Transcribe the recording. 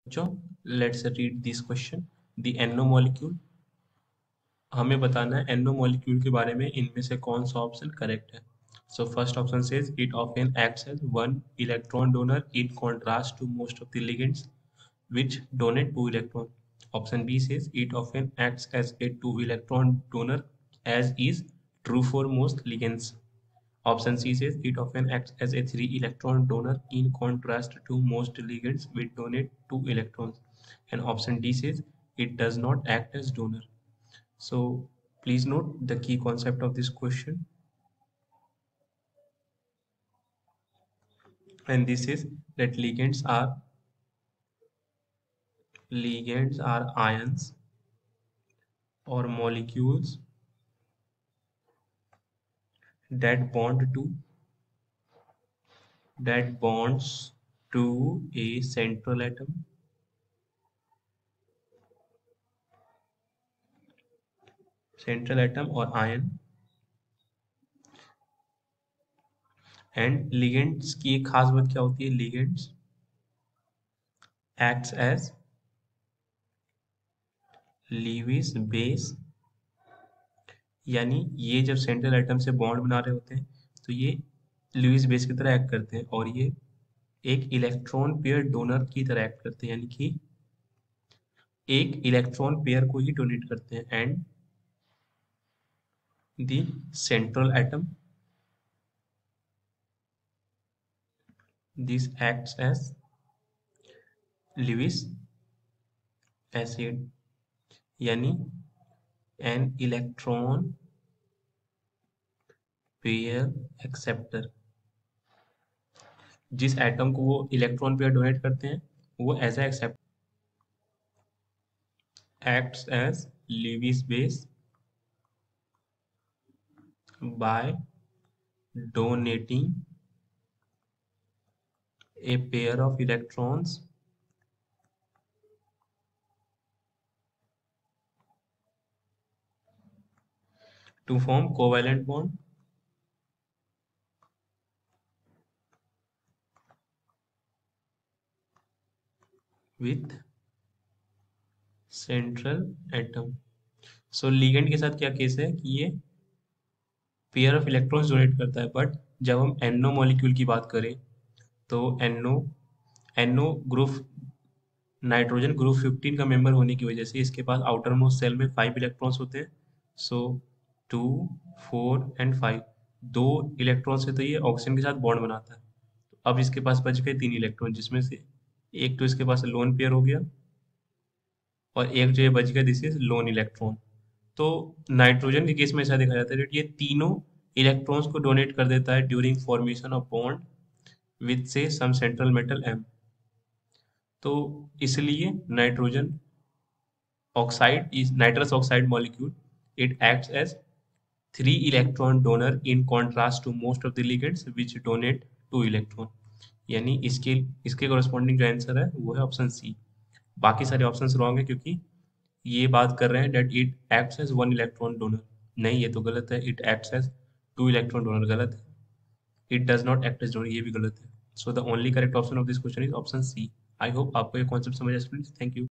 बच्चों, let's read this question. The NO molecule, हमें बताना है NO मॉलिक्यूल के बारे में इनमें से कौन सा ऑप्शन करेक्ट है। So first option says it often acts as one electron donor in contrast to most of the ligands which donate 2 electron. Option B says it often acts as a 2 electron donor as is true for most ligands. Option C says it often acts as a 3 electron donor in contrast to most ligands which donate 2 electrons. And option D says it does not act as donor. So please note the key concept of this question. And this is that ligands are ions or molecules that bonds to a central atom or ion. And ligands की एक खास बात क्या होती है, ligands acts as Lewis base, यानी ये जब सेंट्रल एटम से बॉन्ड बना रहे होते हैं तो ये लीविस बेस की तरह एक्ट करते हैं और ये एक इलेक्ट्रॉन पेयर डोनर की तरह एक्ट करते हैं, यानी कि एक इलेक्ट्रॉन पेयर को ही डोनेट करते हैं। And the central atom this acts as Lewis acid, यानी एन इलेक्ट्रॉन पेयर एक्सेप्टर। जिस एटम को वो इलेक्ट्रॉन पेयर डोनेट करते हैं वो as a accept acts as Lewis base by donating a pair of electrons to form covalent bond with central atom. So ligand के साथ क्या केस है कि ये पेयर ऑफ इलेक्ट्रॉन्स डोनेट करता है, बट जब हम NO मॉलिक्यूल की बात करें तो NO ग्रुप नाइट्रोजन ग्रुप 15 का मेंबर होने की वजह से इसके पास आउटर मोस्ट सेल में 5 इलेक्ट्रॉन्स होते हैं। सो 2, 4 एंड 5, 2 इलेक्ट्रॉन से तो ये ऑक्सीजन के साथ बॉन्ड बनाता है। तो अब इसके पास बच गए 3 इलेक्ट्रॉन, जिसमें से एक तो इसके पास लोन पेयर हो गया और एक जो ये बच गया दिस इज लोन इलेक्ट्रॉन। तो नाइट्रोजन के केस में ऐसा देखा जाता है कि ये तीनों इलेक्ट्रॉन्स को डोनेट कर देता है during formation of bond with से सम सेंट्रल मेटल M। तो इसलिए nitrogen oxide is nitrous oxide molecule, it acts as 3 electron donor in contrast to most of the ligands which donate 2 electron. यानी इसके corresponding जो answer है वो है option C. बाकी सारे ऑप्शंस रॉन्ग है क्योंकि ये बात कर रहे हैं that it acts as 1 electron donor. नहीं, ये तो गलत है, it acts as 2 electron donor गलत है, it does not act as donor ये भी गलत है। So the only correct option of this question is option C. I hope आपको ये कॉन्सेप्ट समझ आया स्टूडेंट्स। Thank you.